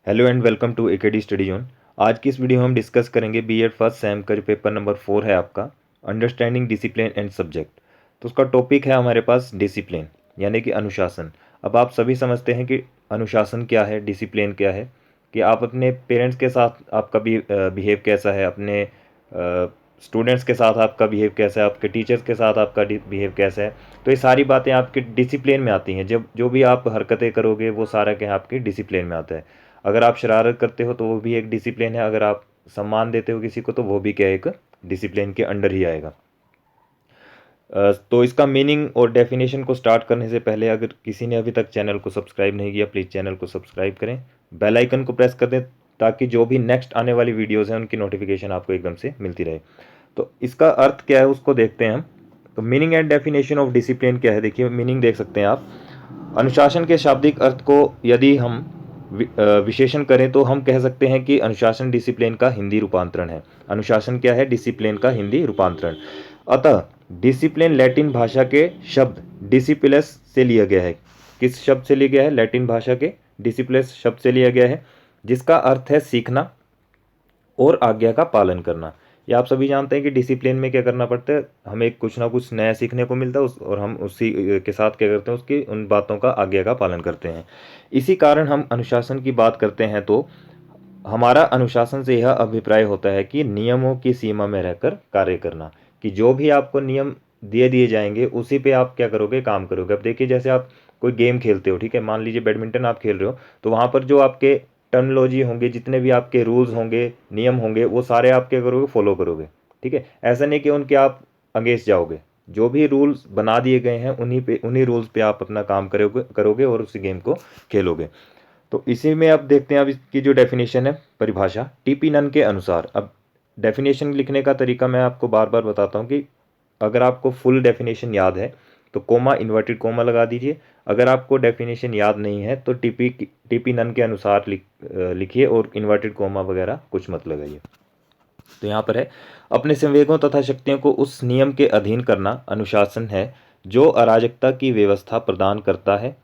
Hello and welcome to A K D study zone. आज की इस वीडियो में हम डिस्कस करेंगे बीएड फर्स्ट सेम का जो पेपर नंबर 4 है आपका, अंडरस्टैंडिंग डिसिप्लिन एंड सब्जेक्ट। तो उसका टॉपिक है हमारे पास डिसिप्लिन, यानी कि अनुशासन। अब आप सभी समझते हैं कि अनुशासन क्या है, डिसिप्लिन क्या है, कि आप अपने पेरेंट्स के साथ आपका बिहेव कैसा है, अपने स्टूडेंट्स के साथ आपका बिहेव कैसा है, आपके टीचर्स के साथ आपका बिहेव कैसा है। तो ये सारी बातें आपके डिसिप्लिन में आती हैं। जब जो भी आप हरकतें करोगे वो सारा क्या है, आपके डिसिप्लिन में आता है। अगर आप शरारत करते हो तो वो भी एक डिसिप्लिन है, अगर आप सम्मान देते हो किसी को तो वो भी क्या है, एक डिसिप्लिन के अंडर ही आएगा। तो इसका मीनिंग और डेफिनेशन को स्टार्ट करने से पहले अगर किसी ने अभी तक चैनल को सब्सक्राइब नहीं किया, प्लीज़ चैनल को सब्सक्राइब करें, बेल आइकन को प्रेस कर दें, ताकि जो भी नेक्स्ट आने वाली वीडियोज़ हैं उनकी नोटिफिकेशन आपको एकदम से मिलती रहे। तो इसका अर्थ क्या है उसको देखते हैं हम। तो meaning and definition of discipline क्या है, देखिए मीनिंग देख सकते हैं आप। अनुशासन के शाब्दिक अर्थ को यदि हम विशेषण करें तो हम कह सकते हैं कि अनुशासन डिसिप्लिन का हिंदी रूपांतरण है। अनुशासन क्या है, डिसिप्लिन का हिंदी रूपांतरण। अतः डिसिप्लिन लैटिन भाषा के शब्द डिसिप्लिस से लिया गया है। किस शब्द से लिया गया है? लैटिन भाषा के डिसिप्लिस शब्द से लिया गया है, जिसका अर्थ है सीखना और आज्ञा का पालन करना। ये आप सभी जानते हैं कि डिसिप्लिन में क्या करना पड़ता है, हमें कुछ ना कुछ नया सीखने को मिलता है और हम उसी के साथ क्या करते हैं, उसकी उन बातों का आज्ञा का पालन करते हैं। इसी कारण हम अनुशासन की बात करते हैं तो हमारा अनुशासन से यह अभिप्राय होता है कि नियमों की सीमा में रहकर कार्य करना, कि जो भी आपको नियम दिए दिए जाएंगे उसी पे आप क्या करोगे, काम करोगे। अब देखिए जैसे आप कोई गेम खेलते हो, ठीक है, मान लीजिए बैडमिंटन आप खेल रहे हो, तो वहाँ पर जो आपके टर्मिनोलॉजी होंगे, जितने भी आपके रूल्स होंगे, नियम होंगे, वो सारे आप क्या करोगे, फॉलो करोगे। ठीक है, ऐसा नहीं कि उनके आप अगेंस्ट जाओगे। जो भी रूल्स बना दिए गए हैं उन्हीं रूल्स पे आप अपना काम करोगे करोगे और उस गेम को खेलोगे। तो इसी में अब देखते हैं, अब इसकी जो डेफिनेशन है, परिभाषा टीपी नन के अनुसार। अब डेफिनेशन लिखने का तरीका मैं आपको बार बार बताता हूँ कि अगर आपको फुल डेफिनेशन याद है तो कोमा, इन्वर्टेड कोमा लगा दीजिए। अगर आपको डेफिनेशन याद नहीं है तो टीपी नन के अनुसार लिखिए और इन्वर्टेड कोमा वगैरह कुछ मत लगाइए। तो यहाँ पर है, अपने संवेगों तथा शक्तियों को उस नियम के अधीन करना अनुशासन है जो अराजकता की व्यवस्था प्रदान करता है।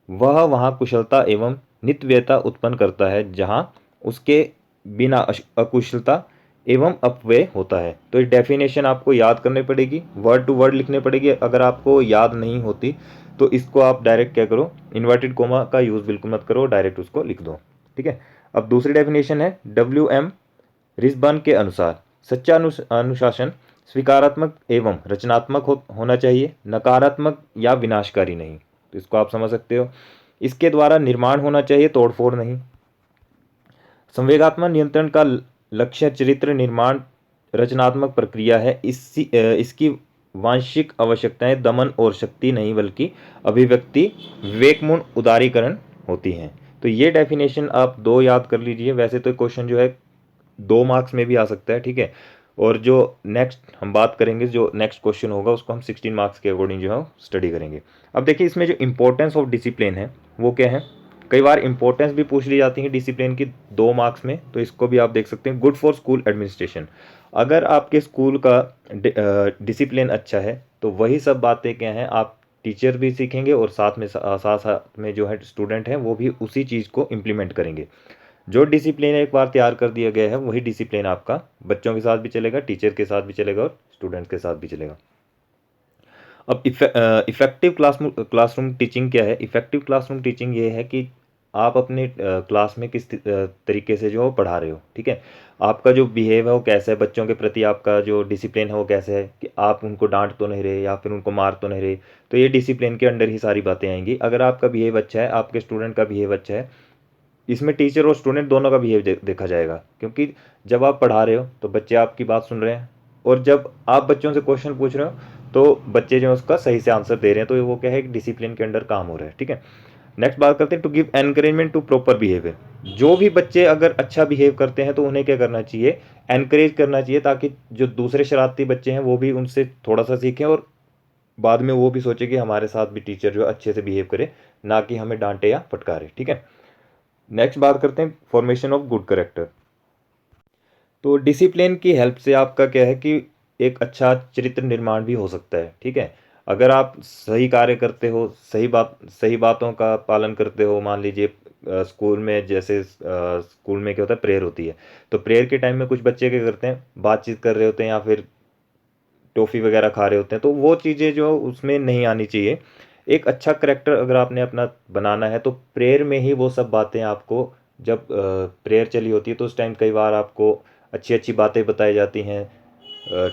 वह वहाँ कुशलता एवं नित्यता उत्पन्न करता है जहाँ उसके बिना अकुशलता एवं अपव्यय होता है। तो इस डेफिनेशन आपको याद करनी पड़ेगी, वर्ड टू वर्ड लिखनी पड़ेगी। अगर आपको याद नहीं होती तो इसको आप डायरेक्ट क्या करो, इन्वर्टेड कोमा का यूज़ बिल्कुल मत करो, डायरेक्ट उसको लिख दो। ठीक है, अब दूसरी डेफिनेशन है WM रिस्बन के अनुसार, सच्चा अनुशासन स्वीकारात्मक एवं रचनात्मक होना चाहिए, नकारात्मक या विनाशकारी नहीं। तो इसको आप समझ सकते हो। इसके द्वारा निर्माण होना चाहिए, तोड़फोड़ नहीं। संवेगात्मक नियंत्रण का लक्ष्य चरित्र निर्माण रचनात्मक प्रक्रिया है। इसकी वांशिक आवश्यकताएं दमन और शक्ति नहीं बल्कि अभिव्यक्ति, विवेकपूर्ण उदारीकरण होती हैं। तो ये डेफिनेशन आप दो याद कर लीजिए। वैसे तो क्वेश्चन जो है 2 मार्क्स में भी आ सकता है, ठीक है। और जो नेक्स्ट हम बात करेंगे, जो नेक्स्ट क्वेश्चन होगा उसको हम 16 मार्क्स के अकॉर्डिंग जो है स्टडी करेंगे। अब देखिए इसमें जो इंपॉर्टेंस ऑफ डिसिप्लिन है वो क्या है। कई बार इंपॉर्टेंस भी पूछ ली जाती है डिसिप्लिन की 2 मार्क्स में, तो इसको भी आप देख सकते हैं। गुड फॉर स्कूल एडमिनिस्ट्रेशन, अगर आपके स्कूल का डिसिप्लिन अच्छा है तो वही सब बातें क्या हैं, आप टीचर भी सीखेंगे और साथ साथ में जो है स्टूडेंट हैं वो भी उसी चीज़ को इम्प्लीमेंट करेंगे। जो डिसिप्लिन एक बार तैयार कर दिया गया है वही डिसिप्लिन आपका बच्चों के साथ भी चलेगा, टीचर के साथ भी चलेगा और स्टूडेंट्स के साथ भी चलेगा। अब इफेक्टिव क्लासरूम टीचिंग क्या है। इफेक्टिव क्लासरूम टीचिंग ये है कि आप अपने क्लास में किस तरीके से जो पढ़ा रहे हो, ठीक है। आपका जो बिहेव है वो कैसा है, बच्चों के प्रति आपका जो डिसिप्लिन है वो कैसे है, कि आप उनको डांट तो नहीं रहे या फिर उनको मार तो नहीं रहे। तो ये डिसिप्लिन के अंडर ही सारी बातें आएंगी। अगर आपका बिहेव अच्छा है, आपके स्टूडेंट का बिहेव अच्छा है, इसमें टीचर और स्टूडेंट दोनों का बिहेव देखा जाएगा। क्योंकि जब आप पढ़ा रहे हो तो बच्चे आपकी बात सुन रहे हैं, और जब आप बच्चों से क्वेश्चन पूछ रहे हो तो बच्चे जो है उसका सही से आंसर दे रहे हैं। तो वो क्या है, एक डिसिप्लिन के अंडर काम हो रहा है, ठीक है। नेक्स्ट बात करते हैं, to give encouragement to proper behaviour. जो भी बच्चे अगर अच्छा बिहेव करते हैं तो उन्हें क्या करना चाहिए, एनकरेज करना चाहिए, ताकि जो दूसरे शरारती बच्चे हैं वो भी उनसे थोड़ा सा सीखें और बाद में वो भी सोचे कि हमारे साथ भी टीचर जो अच्छे से बिहेव करे, ना कि हमें डांटे या फटकारे, ठीक है। नेक्स्ट बात करते हैं फॉर्मेशन ऑफ गुड करेक्टर। तो डिसिप्लिन की हेल्प से आपका क्या है कि एक अच्छा चरित्र निर्माण भी हो सकता है, ठीक है। अगर आप सही कार्य करते हो, सही बातों का पालन करते हो, मान लीजिए स्कूल में जैसे स्कूल में क्या होता है, प्रेयर होती है, तो प्रेयर के टाइम में कुछ बच्चे क्या करते हैं, बातचीत कर रहे होते हैं या फिर टॉफ़ी वगैरह खा रहे होते हैं, तो वो चीज़ें जो उसमें नहीं आनी चाहिए। एक अच्छा करैक्टर अगर आपने अपना बनाना है तो प्रेयर में ही वो सब बातें आपको, जब प्रेयर चली होती है तो उस टाइम कई बार आपको अच्छी अच्छी बातें बताई जाती हैं,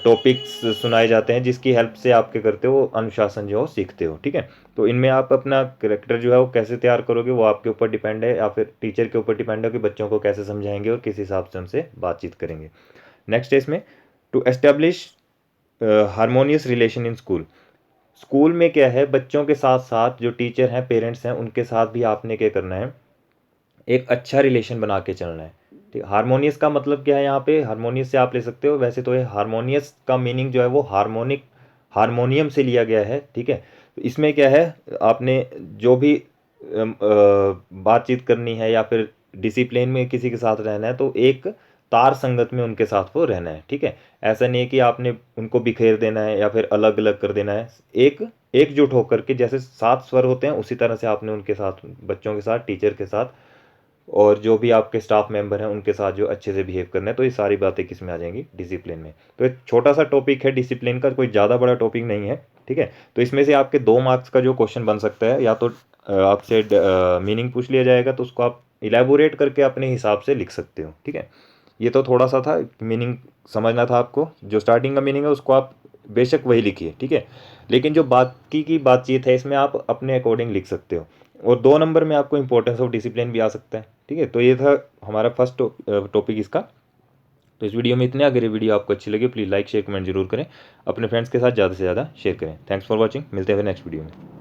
टॉपिक्स सुनाए जाते हैं, जिसकी हेल्प से आप क्या करते हो, अनुशासन जो हो सीखते हो। ठीक है, तो इनमें आप अपना करेक्टर जो है वो कैसे तैयार करोगे, वो आपके ऊपर डिपेंड है, या फिर टीचर के ऊपर डिपेंड है कि बच्चों को कैसे समझाएंगे और किस हिसाब से उनसे बातचीत करेंगे। नेक्स्ट है इसमें, to establish harmonious relation in school. School में क्या है, बच्चों के साथ साथ जो टीचर हैं, पेरेंट्स हैं, उनके साथ भी आपने क्या करना है, एक अच्छा रिलेशन बना के चलना है। ठीक, हारमोनियस का मतलब क्या है, यहाँ पे हारमोनियस से आप ले सकते हो, वैसे तो ये हारमोनियस का मीनिंग जो है वो हार्मोनिक, हारमोनियम से लिया गया है। ठीक है, तो इसमें क्या है, आपने जो भी बातचीत करनी है या फिर डिसिप्लिन में किसी के साथ रहना है, तो एक तार संगत में उनके साथ वो रहना है। ठीक है, ऐसा नहीं है कि आपने उनको बिखेर देना है या फिर अलग अलग कर देना है। एक एकजुट होकर के, जैसे 7 स्वर होते हैं उसी तरह से आपने उनके साथ, बच्चों के साथ, टीचर के साथ और जो भी आपके स्टाफ मेंबर हैं उनके साथ जो अच्छे से बिहेव करना है। तो ये सारी बातें किस में आ जाएंगी, डिसिप्लिन में। तो एक छोटा सा टॉपिक है डिसिप्लिन का, कोई ज़्यादा बड़ा टॉपिक नहीं है। ठीक है, तो इसमें से आपके 2 मार्क्स का जो क्वेश्चन बन सकता है, या तो आपसे मीनिंग पूछ लिया जाएगा, तो उसको आप इलेबोरेट करके अपने हिसाब से लिख सकते हो। ठीक है, ये तो थोड़ा सा था, मीनिंग समझना था आपको। जो स्टार्टिंग का मीनिंग है उसको आप बेशक वही लिखिए। ठीक है, लेकिन जो बाकी की बातचीत है इसमें आप अपने अकॉर्डिंग लिख सकते हो। और 2 नंबर में आपको इंपॉर्टेंस ऑफ डिसिप्लिन भी आ सकता है। ठीक है, तो ये था हमारा फर्स्ट टॉपिक इसका। तो इस वीडियो में इतने। अगर ये वीडियो आपको अच्छी लगी प्लीज़ लाइक शेयर कमेंट जरूर करें, अपने फ्रेंड्स के साथ ज़्यादा से ज़्यादा शेयर करें। थैंक्स फॉर वॉचिंग, मिलते हैं फिर नेक्स्ट वीडियो में।